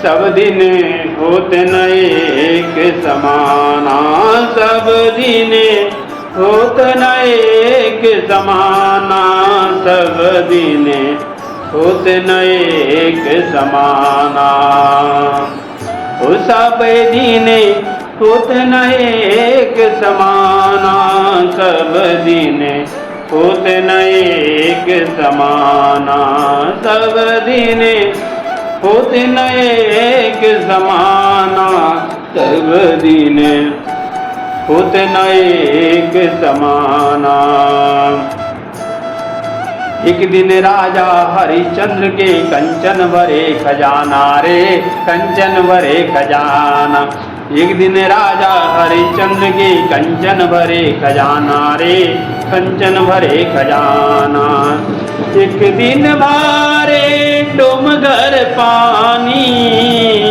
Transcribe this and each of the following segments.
सब दिन होते न एक समाना, सब दिन होते न एक समाना, सब दिन होते न एक समाना। ओ सब दिन होते न एक समाना, सब दिन होते न एक समाना, सब दिन होते न एक समाना, सब दिन होते न एक समाना। एक दिन राजा हरिश्चंद्र के कंचन भरे खजाना रे, कंचन भरे खजाना। एक दिन राजा हरिश्चंद्र के कंचन भरे खजाना रे, कंचन भरे खजाना। एक दिन भरे डोमगर पानी,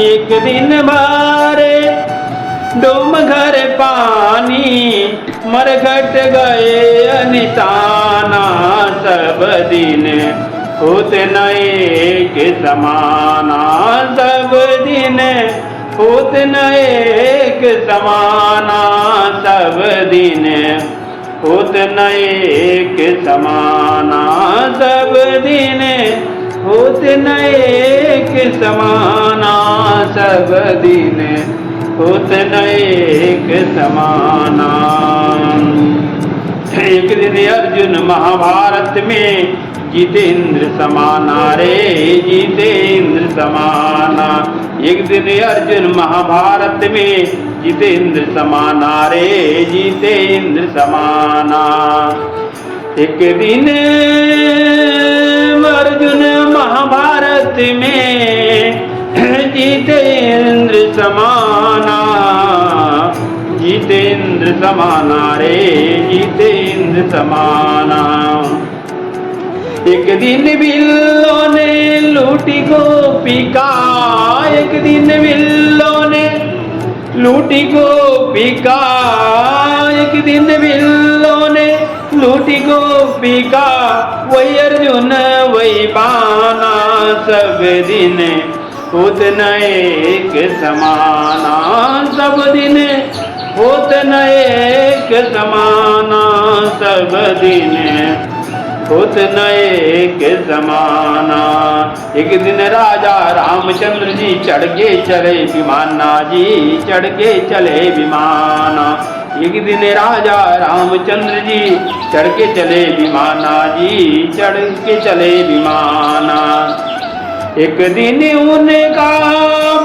एक दिन भरे डोमगर पानी, मरघट गए अनिशाना, सब दिन होते न एक समाना, सब दिन होते न एक समाना, सब दिन होते न एक समाना, सब दिन होते न एक समाना, सब दिन होते न एक समाना। एक दिन अर्जुन महाभारत में जितेंद्र समाना रे, जितेंद्र समाना। एक दिन अर्जुन महाभारत में जितेंद्र समाना रे, जितेंद्र समाना। एक दिन अर्जुन महाभारत में जितेंद्र समाना, जितेंद्र समाना रे, जितेंद्र समाना। एक दिन बिल्लों ने लूटी गोपिका, एक दिन बिल्लों ने लूटी गोपिका, एक दिन बिल्लों ने लूटी गोपिका, वही अर्जुन वही बाना, सब दिन होते न एक समाना, सब दिन होते न एक समाना, सब दिन होते न एक समाना। एक दिन राजा रामचंद्र जी चढ़ के चले विमाना जी, चढ़ के चले विमाना। एक दिन राजा रामचंद्र जी चढ़ के चले विमाना जी, चढ़ के चले विमाना। एक दिन उनका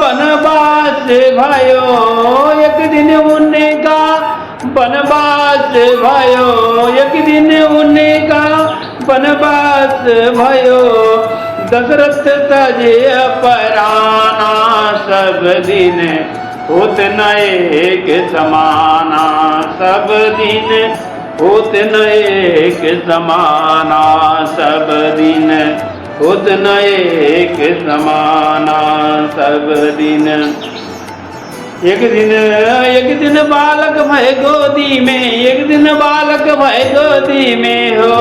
वनवास भयो, एक दिन उनका वनवास भयो, एक दिन उनका वनवास भयो, दशरथ तजे पराना, सब दिन होते न एक समाना, सब दिन होते न एक समाना, सब दिन होते न एक समाना, सब दिन। एक दिन बालक भय गोदी में, एक दिन बालक भय गोदी में हो,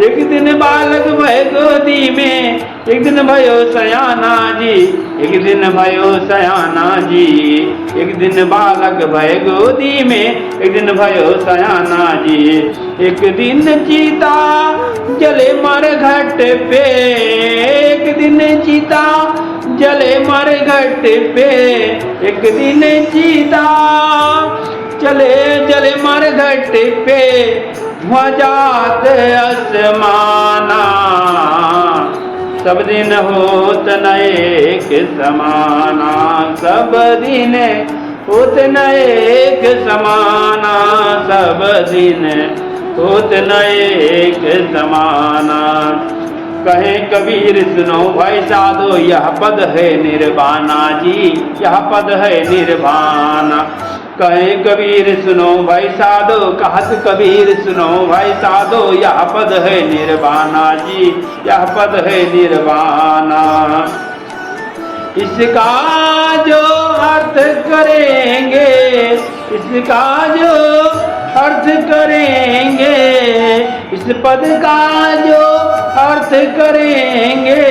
एक दिन बालक भय गोदी में, एक दिन भयो सयाना जी, एक दिन भयो सयाना जी। एक दिन बालक भय गोदी में, एक दिन भयो सयाना जी। एक दिन चीता जले मर घट पे, एक दिन चीता जले मर घट पे, एक दिन चीता चले जले मर घट पे, ध्वजात आसमाना, सब दिन होत न एक समाना, सब दिन होत न एक समाना, सब दिन होत न एक समाना। कहे कबीर सुनो भाई साधो, यह पद है निर्वाणा जी, यह पद है निर्वाणा। कहे कबीर सुनो भाई साधो, कहत कबीर सुनो भाई साधो, यह पद है निर्वाणा जी, यह पद है निर्वाणा। इसका जो अर्थ करेंगे, इसका जो अर्थ करेंगे, इस पद का जो अर्थ करेंगे,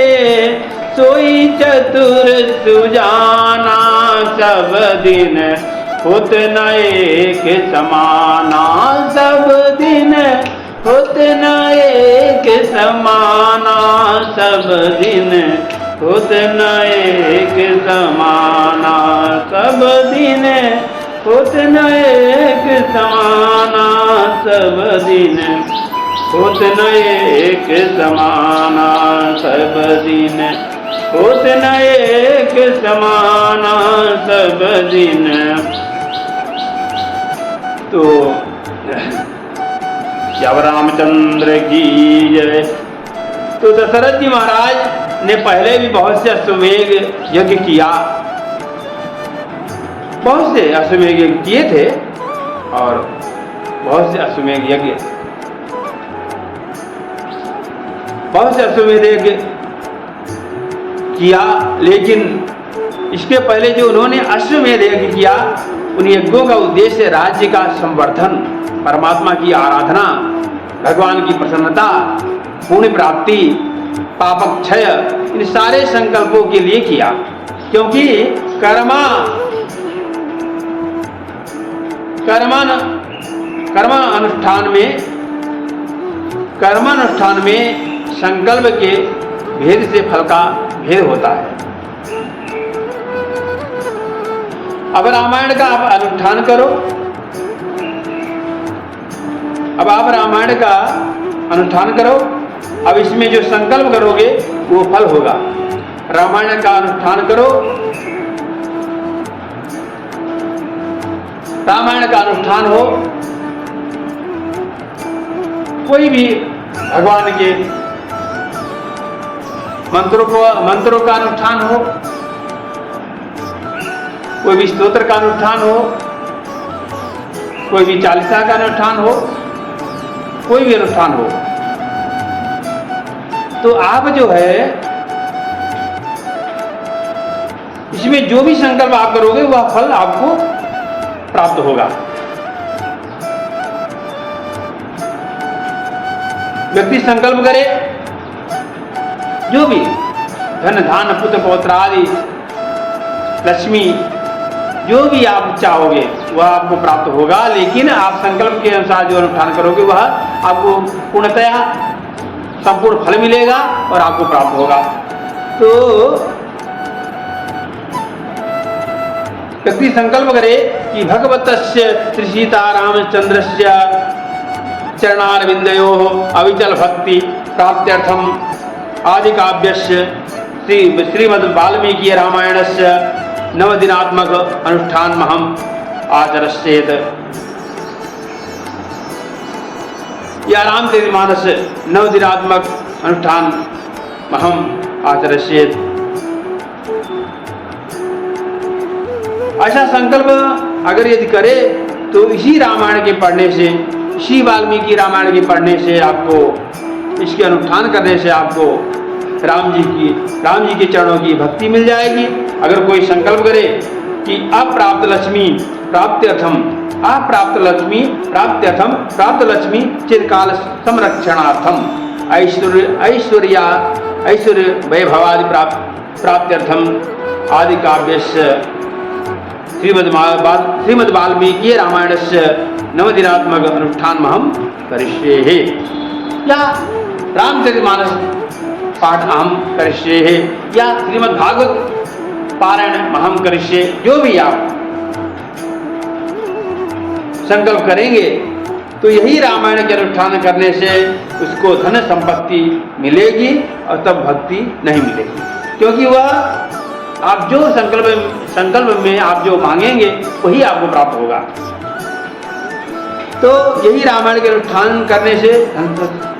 सोई चतुर सुजाना, सब दिन होत न एक समाना, सब दिन होत न एक समाना, सब दिन होत न एक समाना, सब दिन होत न एक समाना, सब दिन होत न एक समाना, सब दिन होत न एक समाना, सब दिन। तो जब रामचंद्र की जय। तो दशरथ जी महाराज ने पहले भी बहुत से अश्वमेध यज्ञ किया, बहुत से अश्वमेध यज्ञ किए थे और बहुत से अश्वमेध यज्ञ, बहुत से अश्वमेध यज्ञ किया, लेकिन इसके पहले जो उन्होंने अश्वमेध यज्ञ किया, उन यज्ञों का उद्देश्य राज्य का संवर्धन, परमात्मा की आराधना, भगवान की प्रसन्नता, पुण्य प्राप्ति, पापक क्षय, इन सारे संकल्पों के लिए किया। क्योंकि कर्मानुष्ठान में संकल्प के भेद से फल का भेद होता है। अब रामायण का आप अनुष्ठान करो, अब आप रामायण का अनुष्ठान करो, अब इसमें जो संकल्प करोगे वो फल होगा। रामायण का अनुष्ठान करो, रामायण का अनुष्ठान हो, कोई भी भगवान के मंत्रों का अनुष्ठान हो, कोई भी स्तोत्र का अनुष्ठान हो, कोई भी चालीसा का अनुष्ठान हो, कोई भी अनुष्ठान हो, तो आप जो है इसमें जो भी संकल्प आप करोगे वह फल आपको प्राप्त होगा। व्यक्ति संकल्प करे, जो भी धन धान पुत्र पौत्र आदि लक्ष्मी जो भी आप चाहोगे वह आपको प्राप्त होगा, लेकिन आप संकल्प के अनुसार जो अनुष्ठान करोगे वह आपको पूर्णतया संपूर्ण फल मिलेगा और आपको प्राप्त होगा। तो व्यक्ति संकल्प करे कि भगवतस्य श्री सीता रामचंद्रस्य चरणारविंदयोः अविचल भक्ति प्राप्त्यर्थम आदि काव्यस्य श्रीमद् वाल्मीकि रामायणस्य नवदिनात्मक अनुष्ठान महम आचरस्येत। या रामचरितमानस नवदिनात्मक अनुष्ठान महम आचरस्येत। ऐसा संकल्प अगर यदि करे तो इसी रामायण के पढ़ने से, इसी वाल्मीकि रामायण के पढ़ने से, आपको इसके अनुष्ठान करने से आपको राम जी के चरणों की भक्ति मिल जाएगी। अगर कोई संकल्प करे कि अप्राप्त लक्ष्मी प्राप्त्यर्थम, अप्राप्त लक्ष्मी प्राप्त्यर्थम, प्राप्त लक्ष्मी चिरकाल संरक्षणार्थम, ऐश्वर्य वैभवादि प्राप्त्यर्थम आदि काव्यस्य श्रीमद् वाल्मीकि रामायणस्य नवदिनात्मक अनुष्ठान महम करिष्ये, या रामचरितमानस पाठ अहम करिष्ये, या श्रीमद् भागवत पारायण महम करिष्ये। जो भी आप संकल्प करेंगे तो यही रामायण के अनुष्ठान करने से उसको धन संपत्ति मिलेगी और तब भक्ति नहीं मिलेगी, क्योंकि वह आप जो संकल्प में आप जो मांगेंगे वही आपको प्राप्त होगा। तो यही रामायण के अनुष्ठान करने से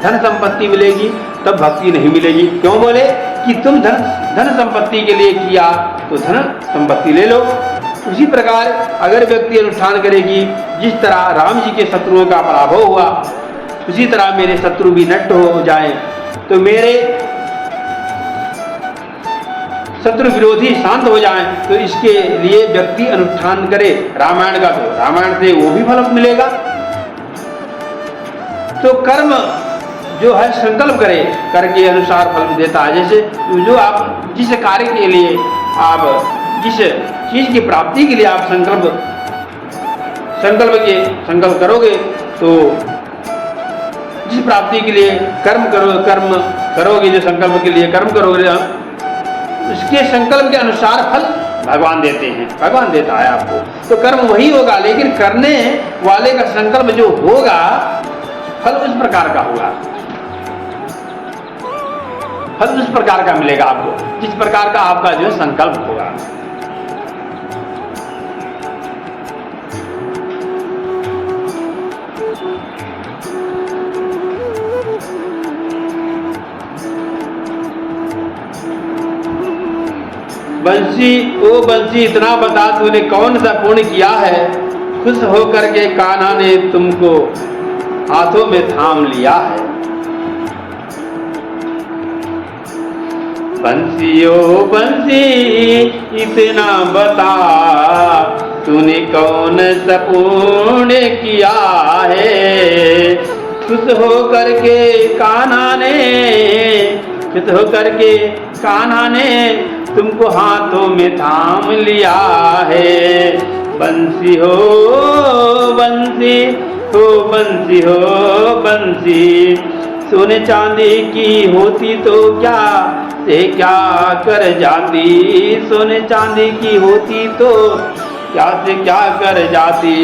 धन संपत्ति मिलेगी, तब भक्ति नहीं मिलेगी। क्यों बोले कि तुम धन संपत्ति के लिए किया तो धन संपत्ति ले लो। उसी प्रकार अगर व्यक्ति अनुष्ठान करेगी, जिस तरह राम जी के शत्रुओं का पराभव हुआ उसी तरह मेरे शत्रु भी नष्ट हो जाए, तो मेरे शत्रु विरोधी शांत हो जाएं, तो इसके लिए व्यक्ति अनुष्ठान करे रामायण का, तो रामायण से वो भी फल मिलेगा। तो कर्म जो है संकल्प करे, करके अनुसार फल देता है। जैसे जो आप जिस कार्य के लिए, आप जिस चीज की प्राप्ति के लिए आप संकल्प करोगे, तो जिस प्राप्ति के लिए कर्म करोगे, जो संकल्प के लिए कर्म करोगे, उसके संकल्प के अनुसार फल भगवान देते हैं, भगवान देता है आपको। तो कर्म वही होगा, लेकिन करने वाले का संकल्प जो होगा, फल उस प्रकार का होगा, फल उस प्रकार का मिलेगा आपको, जिस प्रकार का आपका जो है संकल्प होगा। बंसी इतना बता तूने कौन सा पुण्य किया है, खुश होकर के कान्हा ने तुमको हाथों में थाम लिया है। बंसी इतना बता तूने कौन सा पुण्य किया है, खुश होकर के कान्हा ने तुमको हाथों में थाम लिया है। बंसी हो बंसी, सोने चांदी की होती तो क्या से क्या कर जाती, सोने चांदी की होती तो क्या से क्या कर जाती।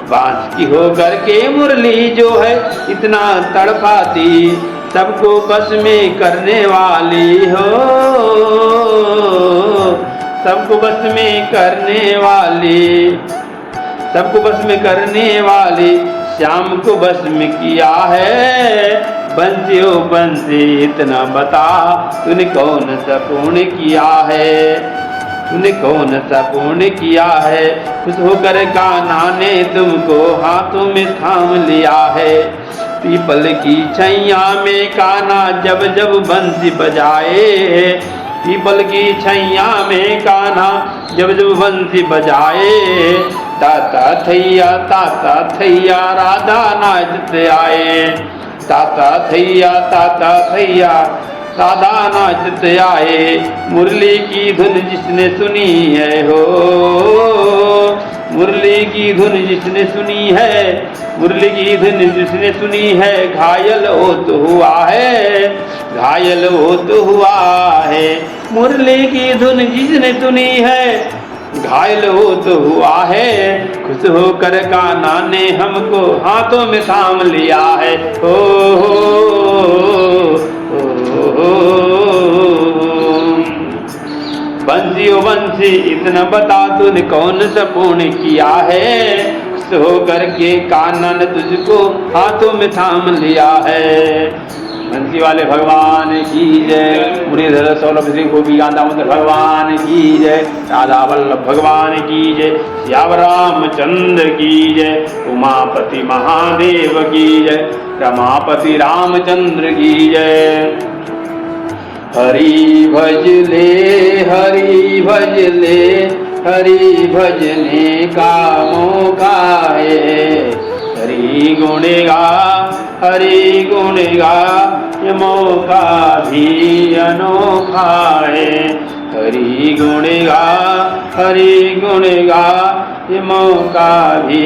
बांस की हो करके मुरली जो है इतना तड़पाती, सबको बस में करने वाली हो, सबको बस में करने वाली, श्याम को बस में किया है। बंसी ओ बंसी इतना बता तूने कौन सा पुण्य किया है, तूने कौन सा पुण्य किया है, खुश होकर कान्हा ने तुमको हाथों में थाम लिया है। पीपल की छैया में कान्हा जब जब बंसी बजाए, पीपल की छैया में कान्हा जब जब बंसी बजाए, ताता थैया राधा नाचते आए, ताता थैया राधा नाचते आए। मुरली की धुन जिसने सुनी है हो, मुरली की धुन जिसने सुनी है, मुरली की धुन जिसने सुनी है, घायल हो तो हुआ है, घायल हो तो हुआ है। मुरली की धुन जिसने सुनी है, घायल हो तो हुआ है। खुश होकर कान्हा ने हमको हाथों में थाम लिया है। बंसी ओ बंसी इतना बता तूने कौन सा पुण्य किया है, खुश होकर के कान्हा ने तुझको हाथों में थाम लिया है। बंसी वाले भगवान की जय, मुरलीधर सौलभ श्री गोपी दामोदर भगवान की जय, राधा वल्लभ भगवान की जय, श्याम रामचंद्र की जय, उमापति महादेव की जय, रमापति रामचंद्र की जय। हरि भज ले हरि भज ले, हरि भजने का मौका है, हरि गुण गा ये मौका भी अनोखा है। हरि गुण गा ये मौका भी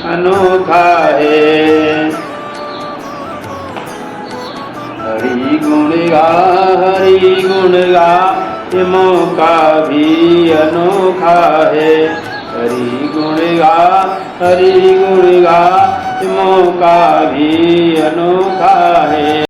अनोखा है। हरि गुण गा ये मौका भी अनोखा है। हरि गुण गा ये मौका भी अनोखा है।